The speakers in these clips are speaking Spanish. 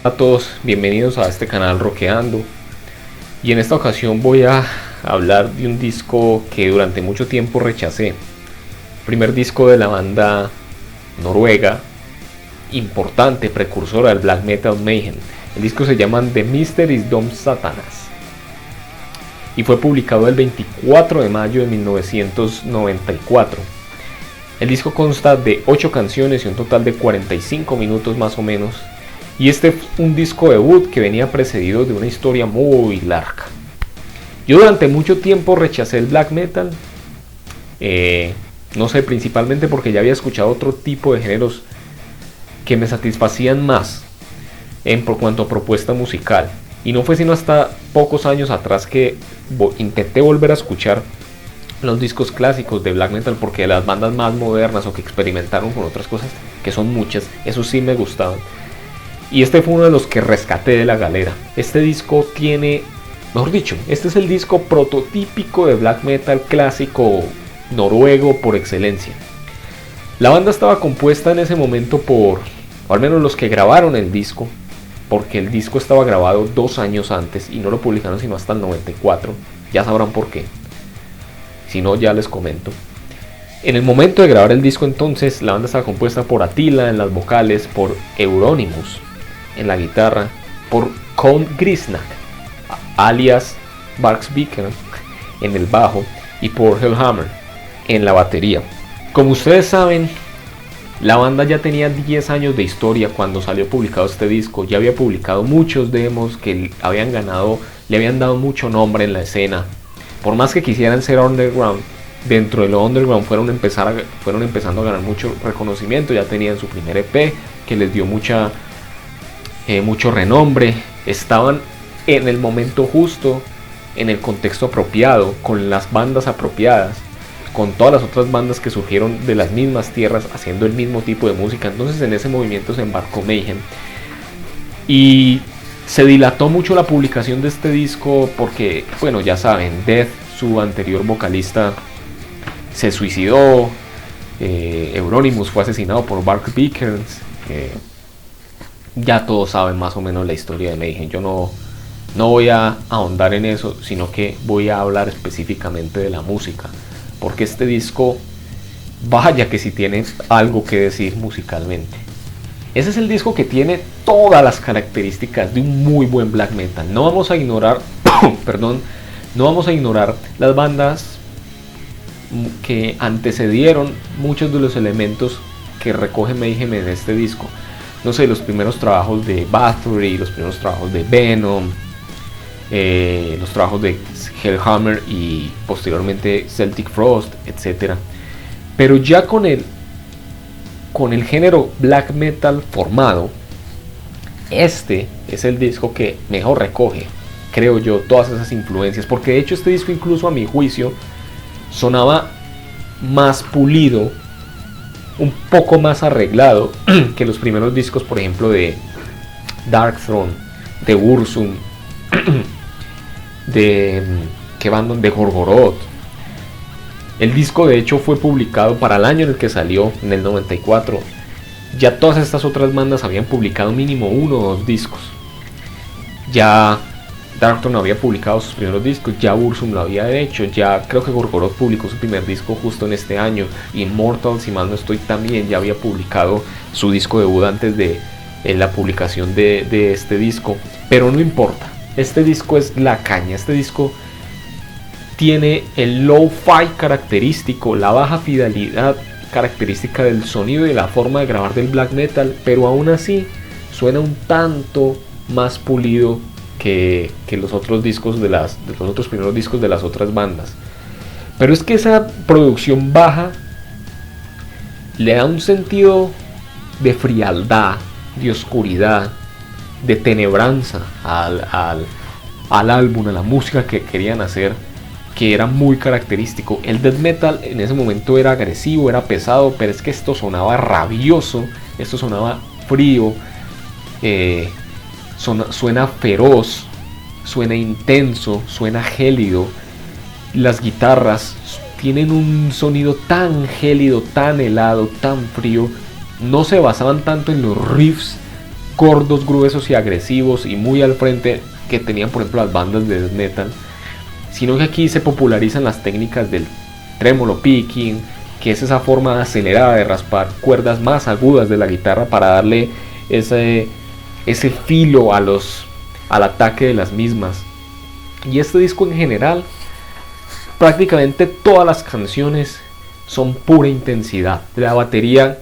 Hola a todos, bienvenidos a este canal Rockeando. Y en esta ocasión voy a hablar de un disco que durante mucho tiempo rechacé. Primer disco de la banda noruega, importante, precursora del black metal Mayhem. El disco se llama The Mysteries Dom Satanas y fue publicado el 24 de mayo de 1994. El disco consta de 8 canciones y un total de 45 minutos más o menos. Y este es un disco debut que venía precedido de una historia muy larga. Yo durante mucho tiempo rechacé el black metal. No sé, principalmente porque ya había escuchado otro tipo de géneros que me satisfacían más por cuanto a propuesta musical. Y no fue sino hasta pocos años atrás que intenté volver a escuchar los discos clásicos de black metal, porque las bandas más modernas o que experimentaron con otras cosas, que son muchas, esos sí me gustaban. Y este fue uno de los que rescaté de la galera. Este disco tiene, mejor dicho, este es el disco prototípico de black metal clásico noruego por excelencia. La banda estaba compuesta en ese momento por, o al menos los que grabaron el disco, porque el disco estaba grabado 2 años antes y no lo publicaron sino hasta el 94. Ya sabrán por qué. Si no, ya les comento. En el momento de grabar el disco entonces, la banda estaba compuesta por Attila en las vocales, por Euronymous en la guitarra, por Count Grisnak, alias Barksviker, en el bajo, y por Hellhammer en la batería. Como ustedes saben, la banda ya tenía 10 años de historia cuando salió publicado este disco. Ya había publicado muchos demos que le habían dado mucho nombre en la escena. Por más que quisieran ser underground, dentro de lo underground fueron empezando a ganar mucho reconocimiento. Ya tenían su primer EP que les dio mucho renombre. Estaban en el momento justo, en el contexto apropiado, con las bandas apropiadas, con todas las otras bandas que surgieron de las mismas tierras haciendo el mismo tipo de música. Entonces en ese movimiento se embarcó Mayhem y se dilató mucho la publicación de este disco porque, bueno, ya saben, Death, su anterior vocalista, se suicidó. Euronymous fue asesinado por Barksviker. Ya todos saben más o menos la historia de Mayhem. Yo no voy a ahondar en eso, sino que voy a hablar específicamente de la música, porque este disco, vaya que sí tiene algo que decir musicalmente. Ese es el disco que tiene todas las características de un muy buen black metal. No vamos a ignorar no vamos a ignorar las bandas que antecedieron muchos de los elementos que recoge Mayhem en este disco. No sé, los primeros trabajos de Bathory, los primeros trabajos de Venom, los trabajos de Hellhammer y posteriormente Celtic Frost, etc. Pero ya con el género black metal formado, este es el disco que mejor recoge, creo yo, todas esas influencias, porque de hecho este disco, incluso a mi juicio, sonaba más pulido, un poco más arreglado que los primeros discos, por ejemplo, de Darkthrone, de Burzum, de Gorgoroth. El disco de hecho fue publicado para el año en el que salió, en el 94. Ya todas estas otras bandas habían publicado mínimo 1 o 2 discos. Ya Darkthrone había publicado sus primeros discos, ya Burzum lo había hecho, ya creo que Gorgoroth publicó su primer disco justo en este año. Immortal, si mal no estoy, también ya había publicado su disco debut antes de la publicación de este disco. Pero no importa, este disco es la caña. Este disco tiene el low-fi característico, la baja fidelidad característica del sonido y de la forma de grabar del black metal, pero aún así suena un tanto más pulido que los otros discos de los otros primeros discos de las otras bandas. Pero es que esa producción baja le da un sentido de frialdad, de oscuridad, de tenebranza al álbum, a la música que querían hacer, que era muy característico. El death metal en ese momento era agresivo, era pesado, pero es que esto sonaba rabioso, esto sonaba frío, suena feroz, suena intenso, suena gélido. Las guitarras tienen un sonido tan gélido, tan helado, tan frío. No se basaban tanto en los riffs gordos, gruesos y agresivos y muy al frente que tenían por ejemplo las bandas de death metal, sino que aquí se popularizan las técnicas del trémolo picking, que es esa forma acelerada de raspar cuerdas más agudas de la guitarra para darle ese filo al ataque de las mismas. Y este disco en general, prácticamente todas las canciones son pura intensidad. La batería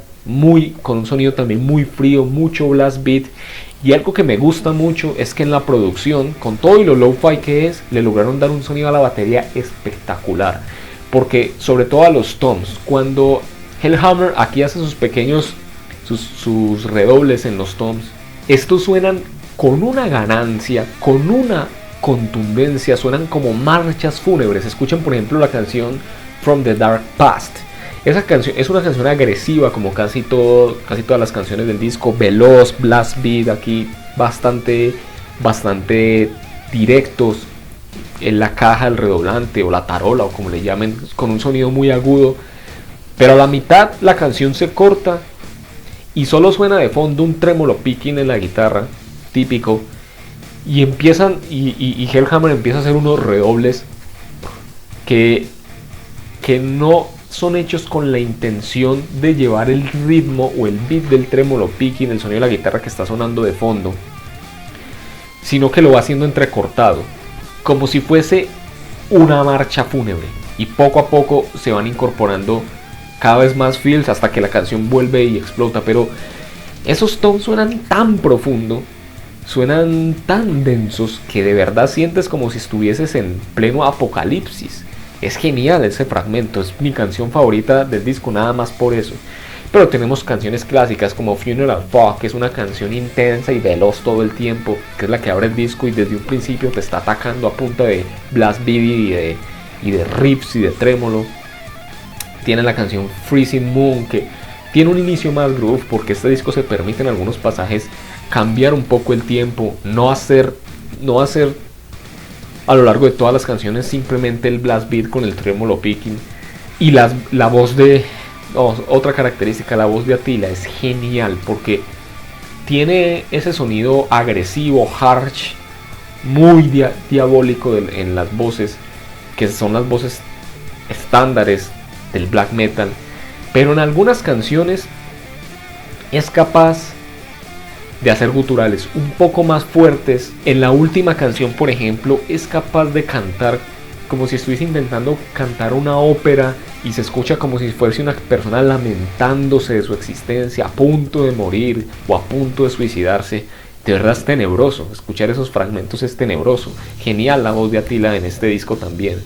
con un sonido también muy frío, mucho blast beat. Y algo que me gusta mucho es que en la producción, con todo y lo lo-fi que es, le lograron dar un sonido a la batería espectacular. Porque sobre todo a los toms, cuando Hellhammer aquí hace sus pequeños, sus redobles en los toms, estos suenan con una ganancia, con una contundencia, suenan como marchas fúnebres. Escuchen por ejemplo la canción From the Dark Past. Esa canción es una canción agresiva como casi todas las canciones del disco, veloz, blast beat, aquí bastante directos en la caja, el redoblante o la tarola o como le llamen, con un sonido muy agudo. Pero a la mitad la canción se corta y solo suena de fondo un trémolo picking en la guitarra típico, y Hellhammer empieza a hacer unos redobles que no son hechos con la intención de llevar el ritmo o el beat del trémolo picking, el sonido de la guitarra que está sonando de fondo, sino que lo va haciendo entrecortado, como si fuese una marcha fúnebre, y poco a poco se van incorporando cada vez más fills hasta que la canción vuelve y explota. Pero esos tonos suenan tan profundo, suenan tan densos, que de verdad sientes como si estuvieses en pleno apocalipsis. Es genial ese fragmento, es mi canción favorita del disco, nada más por eso. Pero tenemos canciones clásicas como Funeral Fog, que es una canción intensa y veloz todo el tiempo, que es la que abre el disco y desde un principio te está atacando a punta de blast beat y de riffs y de trémolo. Tiene la canción Freezing Moon, que tiene un inicio más groove, porque este disco se permite en algunos pasajes cambiar un poco el tiempo, no hacer a lo largo de todas las canciones simplemente el blast beat con el trémolo picking. Y la voz de... otra característica, la voz de Attila es genial, porque tiene ese sonido agresivo, harsh, muy diabólico en las voces, que son las voces estándares del black metal. Pero en algunas canciones es capaz de hacer guturales un poco más fuertes. En la última canción, por ejemplo, es capaz de cantar como si estuviese intentando cantar una ópera, y se escucha como si fuese una persona lamentándose de su existencia, a punto de morir o a punto de suicidarse. De verdad es tenebroso, escuchar esos fragmentos es tenebroso. Genial la voz de Attila en este disco también.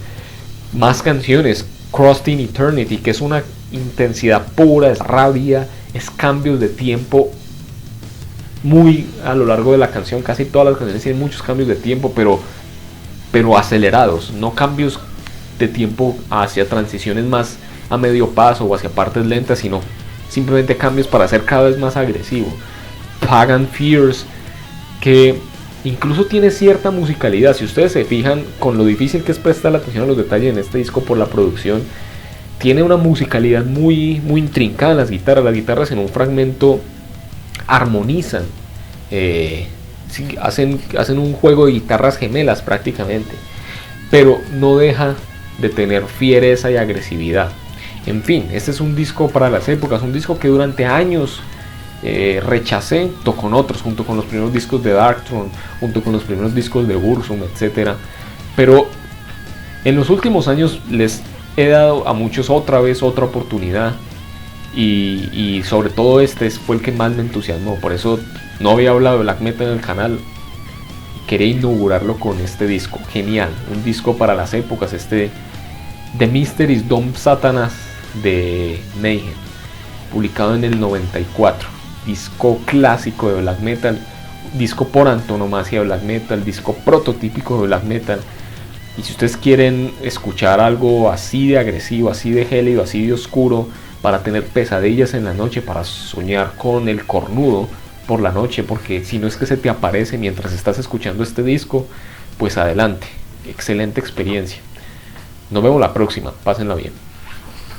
Más canciones, Crossing Eternity, que es una intensidad pura, es rabia, es cambios de tiempo muy a lo largo de la canción. Casi todas las canciones tienen muchos cambios de tiempo, pero acelerados, no cambios de tiempo hacia transiciones más a medio paso o hacia partes lentas, sino simplemente cambios para ser cada vez más agresivo. Pagan Fears, que incluso tiene cierta musicalidad, si ustedes se fijan con lo difícil que es prestar la atención a los detalles en este disco por la producción, tiene una musicalidad muy intrincada en las guitarras en un fragmento armonizan, hacen un juego de guitarras gemelas prácticamente, pero no deja de tener fiereza y agresividad. En fin, este es un disco para las épocas, un disco que durante años rechacé, junto con otros, junto con los primeros discos de Darkthrone, junto con los primeros discos de Burzum, etc. Pero en los últimos años les he dado a muchos otra oportunidad, y sobre todo este fue el que más me entusiasmó. Por eso no había hablado de black metal en el canal, quería inaugurarlo con este disco. Genial, un disco para las épocas, The Mysteries Dom Satanas de Mayhem, publicado en el 94. Disco clásico de black metal, disco por antonomasia de black metal, disco prototípico de black metal. Y si ustedes quieren escuchar algo así de agresivo, así de gélido, así de oscuro, para tener pesadillas en la noche, para soñar con el cornudo por la noche, porque si no es que se te aparece mientras estás escuchando este disco, pues adelante, excelente experiencia. Nos vemos la próxima, pásenla bien.